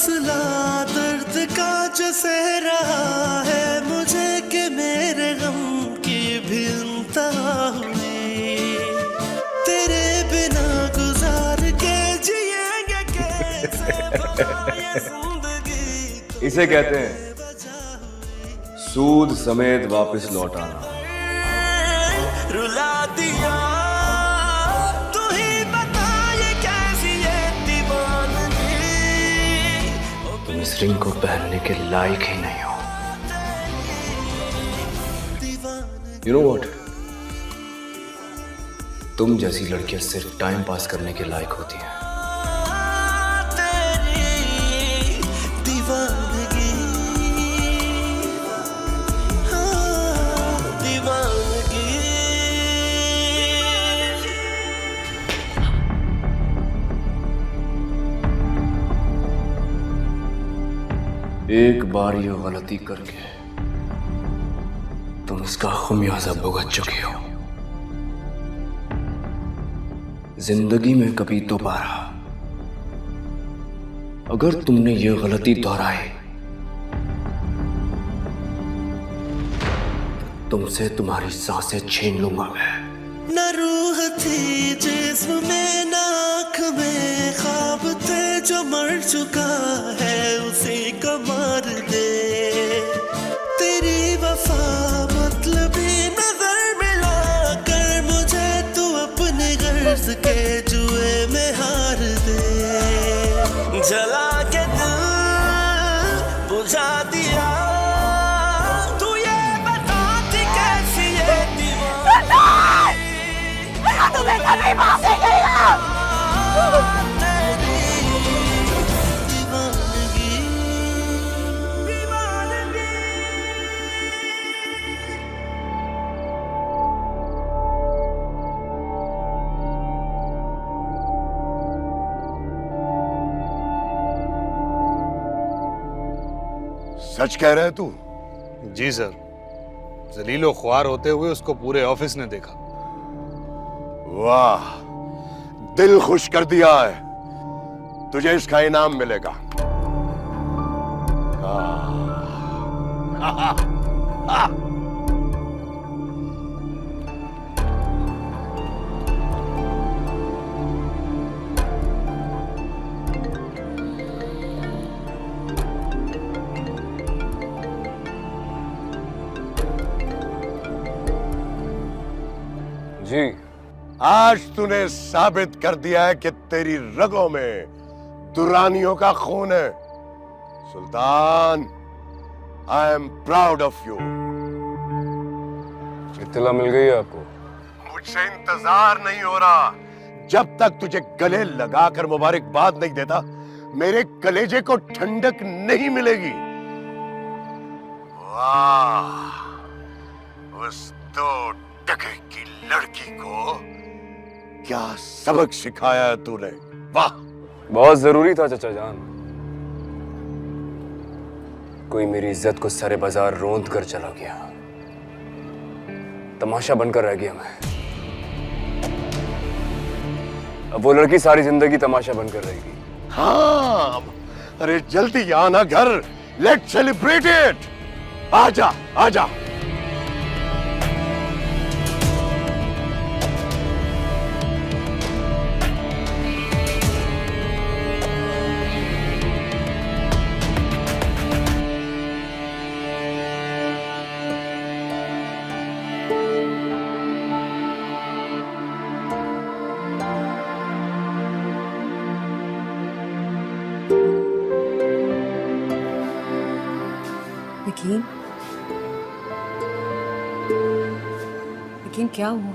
फासला दर्द का जो सह रहा है मुझे कि मेरे गम की भी इंतहा हुई। तेरे बिना गुजार के जिएंगे कैसे बताएं जिंदगी। इसे कहते हैं सूद समेत वापस लौट आना। रुला दिया तू ही बता ये कैसी है दीवानगी। तुम इस रिंग को पहनने के लायक ही नहीं हो। यू नो व्हाट, तुम जैसी लड़कियां सिर्फ टाइम पास करने के लायक होती हैं। तेरी दीवानगी, हाँ, दीवानगी। एक बार ये गलती करके तुम इसका खुमियाजा भुगत चुके हो। जिंदगी में कभी दोबारा अगर तुमने ये गलती दोहराई तुमसे तुम्हारी सांसें छीन लूंगा मैं। न रूह थी जिस्म में न आँख में, ख्वाब थे जो मर चुका है उसी को मार दे। तेरी वफा मतलबी नजर मिला कर मुझे तू अपने गर्ज के जुए में हार दे। जला के दिल बुझा दिया तू ये बताती कैसी है दीवानगी। तुम्हें कभी माफ नहीं करेगा। तेरी दीवानगी, दीवानगी। सच कह रहा है तू? जी सर, जलीलो ख्वार होते हुए उसको पूरे ऑफिस ने देखा। वाह, दिल खुश कर दिया है। तुझे इसका इनाम मिलेगा। जी, आज तूने साबित कर दिया है कि तेरी रगों में दुरानियों का खून है। Sultan, I am proud of you. इत्तला मिल गई है आपको? मुझसे इंतजार नहीं हो रहा। जब तक तुझे गले लगाकर मुबारकबाद नहीं देता मेरे कलेजे को ठंडक नहीं मिलेगी। वाह, उस दो टके की लड़की को क्या सबक सिखाया है तूने। वाह, बहुत जरूरी था चाचा जान। कोई मेरी इज्जत को सरे बाजार रोंद कर चला गया, तमाशा बनकर रह गया मैं। अब वो लड़की सारी जिंदगी तमाशा बनकर रहेगी। हाँ, अरे जल्दी आना घर। Let celebrate it. आजा आजा। यकीन, यकीन क्या हुआ?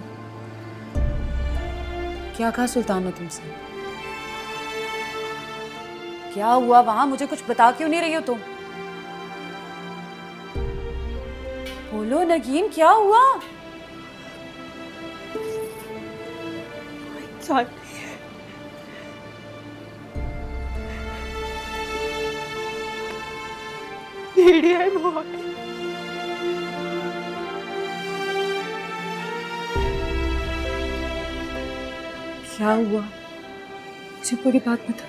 क्या कहा सुल्तान ने तुमसे? क्या हुआ वहां? मुझे कुछ बता क्यों नहीं रही हो तुम? बोलो नगीन, क्या हुआ? भेड़िया है वो। क्या हुआ? मुझे पूरी बात बता।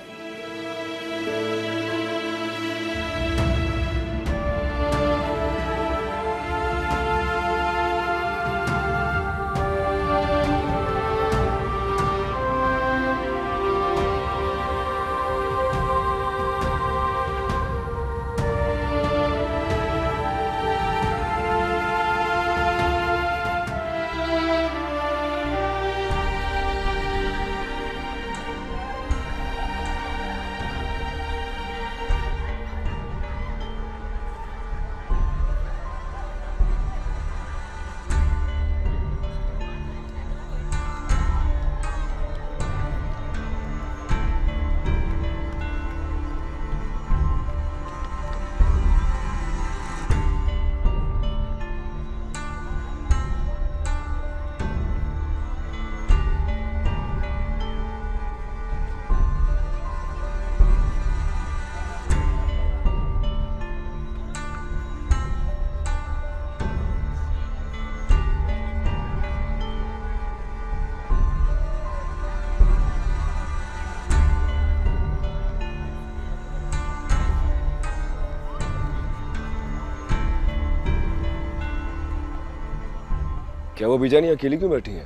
क्या वो बीजा नहीं अकेली क्यों बैठी है?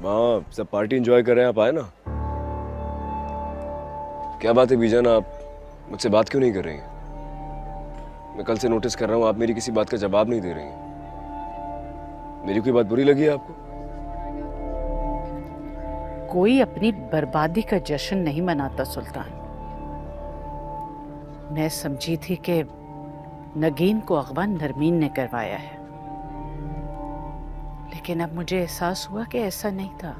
वहाँ सब पार्टी एंजॉय कर रहे हैं, आप आए ना। क्या बात है बीजान, आप मुझसे बात क्यों नहीं कर रही हैं? मैं कल से नोटिस कर रहा हूँ आप मेरी किसी बात का जवाब नहीं दे रही हैं। मेरी कोई बात बुरी लगी है आपको? कोई अपनी बर्बादी का जश्न नहीं मनाता सुल्तान। मैं समझी थी कि नगीन को अगवा नरमीन ने करवाया है, लेकिन अब मुझे एहसास हुआ कि ऐसा नहीं था।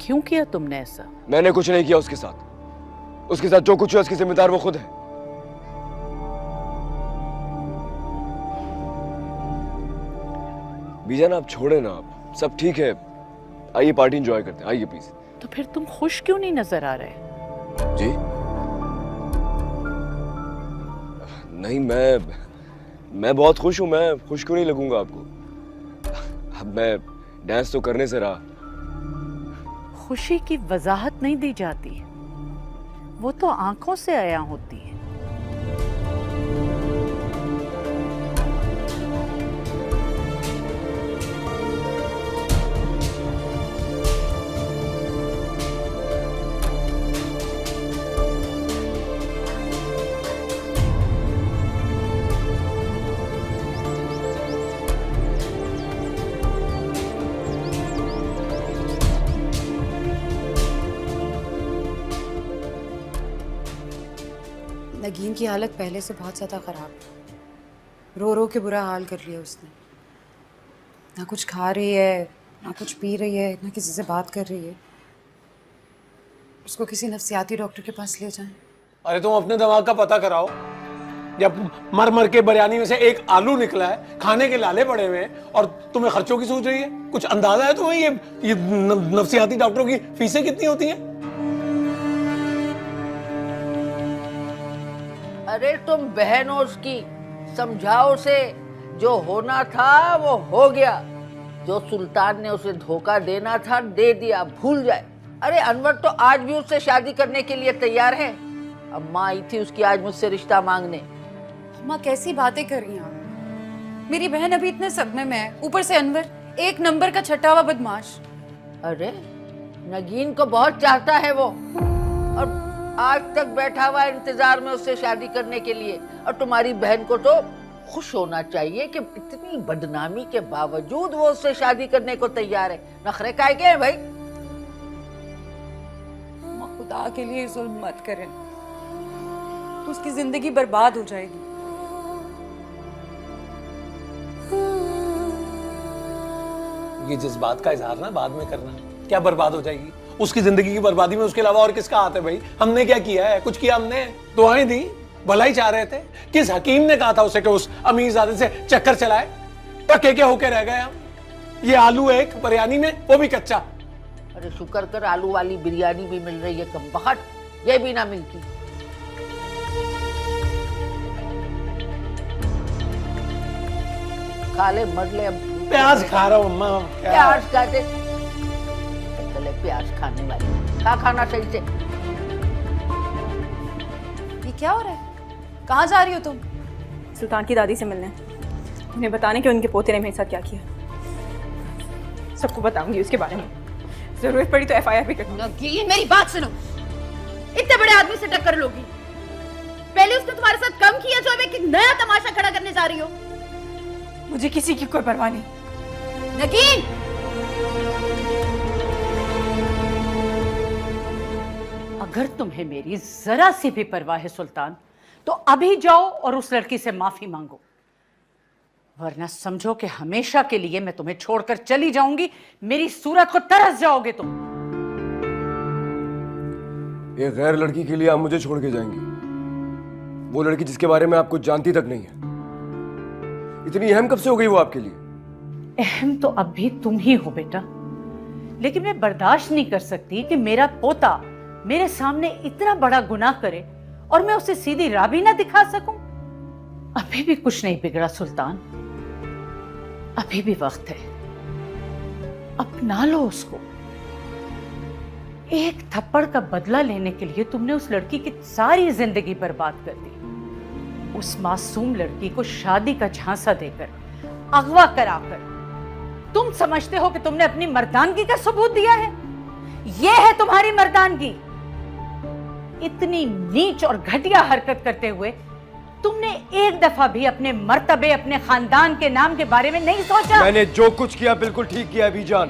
क्यों किया तुमने ऐसा? मैंने कुछ नहीं किया उसके साथ। उसके साथ जो कुछ हुआ उसकी जिम्मेदार वो खुद है। बीजान आप छोड़े ना, आप सब ठीक है। आइए पार्टी एंजॉय करते हैं, आइए प्लीज। तो फिर तुम खुश क्यों नहीं नजर आ रहे? जी नहीं, मैं बहुत खुश हूं। मैं खुश क्यों नहीं लगूंगा आपको? अब मैं डांस तो करने से रहा। खुशी की वजाहत नहीं दी जाती, वो तो आंखों से आया होती है। नगीन की हालत पहले से बहुत ज़्यादा ख़राब है। रो रो के बुरा हाल कर लिया उसने। ना कुछ खा रही है, ना कुछ पी रही है, ना किसी से बात कर रही है। उसको किसी नफ्सियाती डॉक्टर के पास ले जाएं। अरे तुम अपने दिमाग का पता कराओ। जब मर मर के बिरयानी में से एक आलू निकला है, खाने के लाले पड़े हुए हैं, और तुम्हें खर्चों की सोच रही है? कुछ अंदाजा है तुम्हें ये नफ्सियाती डॉक्टरों की फीसें कितनी होती हैं? अरे तुम बहन हो उसकी, समझाओ उसे। जो होना था वो हो गया। जो सुल्तान ने उसे धोखा देना था दे दिया, भूल जाए। अरे अनवर तो आज भी उससे शादी करने के लिए तैयार है। अम्मा आई थी उसकी आज मुझसे रिश्ता मांगने। अम्मा कैसी बातें कर रही हैं आप? मेरी बहन अभी इतने सदमे में है, ऊपर से अनवर एक नंबर का छठा हुआ बदमाश। अरे नगीन को बहुत चाहता है वो, और आज तक बैठा हुआ इंतजार में उससे शादी करने के लिए। और तुम्हारी बहन को तो खुश होना चाहिए कि इतनी बदनामी के बावजूद वो उससे शादी करने को तैयार है। नखरे काहे के हैं भाई? अम्मा खुदा के लिए जुल्म मत करें, तो उसकी जिंदगी बर्बाद हो जाएगी। ये जिस बात का इजहार ना बाद में करना, क्या बर्बाद हो जाएगी? उसकी जिंदगी की बर्बादी में उसके अलावा और किसका हाथ है भाई? हमने क्या किया है? कुछ किया हमने? दुआएं दी, भलाई चाह रहे थे। किस हकीम ने कहा था उसे कि उस अमीरजादे से चक्कर चलाए? पक्के के होके रह गए हम। ये आलू एक बिरयानी में, वो भी कच्चा। अरे शुक्र कर आलू वाली बिरयानी भी मिल रही है, कमबख्त ये भी ना मिलती। खा ले, मर ले। अब प्याज खा रहा हूँ अम्मा। प्याज खाते, चले प्याज खाने वाली, खा खाना सही से। ये क्या हो रहा है? कहाँ जा रही हो तुम? सुल्तान की दादी से मिलने, उन्हें बताने कि उनके पोते ने मेरे साथ क्या किया। सबको बताऊंगी उसके बारे में, जरूरत पड़ी तो एफआईआर भी करूंगी। नगीन मेरी बात सुनो, इतने बड़े आदमी से टक्कर लोगी? पहले उसने तुम्हारे साथ कम किया जो अब एक नया तमाशा खड़ा करने जा रही हो। मुझे किसी की कोई परवाह नहीं। नगीन अगर तुम्हें मेरी जरा सी भी परवाह है सुल्तान, तो अभी जाओ और उस लड़की से माफी मांगो, वरना समझो कि हमेशा के लिए मैं तुम्हें छोड़कर चली जाऊंगी। मेरी सूरत को तरस जाओगे तुम। एक गैर लड़की के लिए आप मुझे छोड़ के जाएंगी? वो लड़की जिसके बारे में आप कुछ जानती तक नहीं है। इतनी अहम कब से हो गई वो आपके लिए? अहम तो अब भी तुम ही हो बेटा, लेकिन मैं बर्दाश्त नहीं कर सकती कि मेरा पोता मेरे सामने इतना बड़ा गुनाह करे और मैं उसे सीधी राह भी ना दिखा सकूं। अभी भी कुछ नहीं बिगड़ा सुल्तान, अभी भी वक्त है, अपना लो उसको। एक थप्पड़ का बदला लेने के लिए तुमने उस लड़की की सारी जिंदगी बर्बाद कर दी। उस मासूम लड़की को शादी का झांसा देकर अगवा कराकर तुम समझते हो कि तुमने अपनी मर्दानगी का सबूत दिया है? यह है तुम्हारी मर्दानगी? इतनी नीच और घटिया हरकत करते हुए तुमने एक दफा भी अपने मर्तबे, अपने खानदान के नाम के बारे में नहीं सोचा? मैंने जो कुछ किया बिल्कुल ठीक किया बीजान।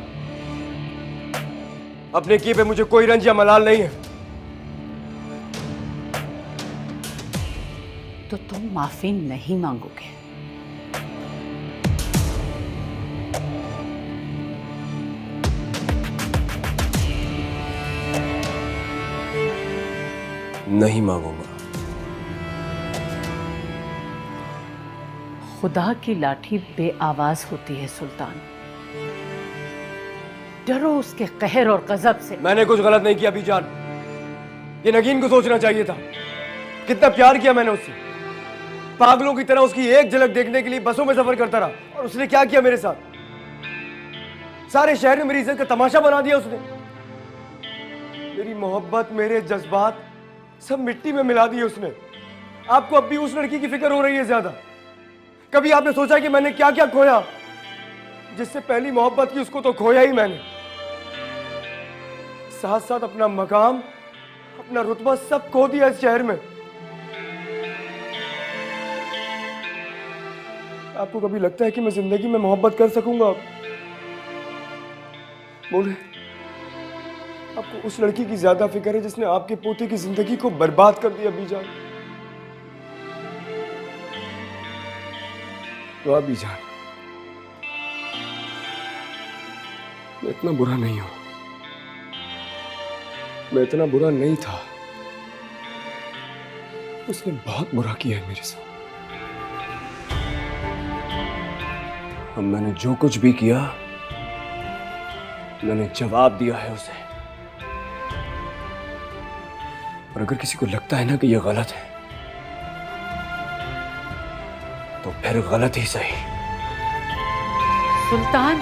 अपने किए पे मुझे कोई रंज या मलाल नहीं है। तो तुम माफी नहीं मांगोगे? नहीं मांगूंगा। खुदा की लाठी बेआवाज होती है सुल्तान। डरो उसके कहर और गजब से। मैंने कुछ गलत नहीं किया बीजान। ये नगीन को सोचना चाहिए था। कितना प्यार किया मैंने उससे। पागलों की तरह उसकी एक झलक देखने के लिए बसों में सफर करता रहा। और उसने क्या किया मेरे साथ? सारे शहर में मेरी इज्जत का तमाशा बना दिया उसने। मेरी मोहब्बत, मेरे जज्बात सब मिट्टी में मिला दिए उसने। आपको अब भी उस लड़की की फिक्र हो रही है ज्यादा? कभी आपने सोचा कि मैंने क्या क्या खोया? जिससे पहली मोहब्बत की उसको तो खोया ही मैंने। साथ साथ अपना मकाम, अपना रुतबा सब खो दिया इस शहर में। आपको कभी लगता है कि मैं जिंदगी में मोहब्बत कर सकूंगा? बोले, आपको उस लड़की की ज्यादा फिक्र है जिसने आपके पोते की जिंदगी को बर्बाद कर दिया बीजान। वाह बीजान, मैं इतना बुरा नहीं हूं। मैं इतना बुरा नहीं था। उसने बहुत बुरा किया है मेरे साथ। अब मैंने जो कुछ भी किया, मैंने जवाब दिया है उसे। और अगर किसी को लगता है ना कि यह गलत है, तो फिर गलत ही सही। सुल्तान,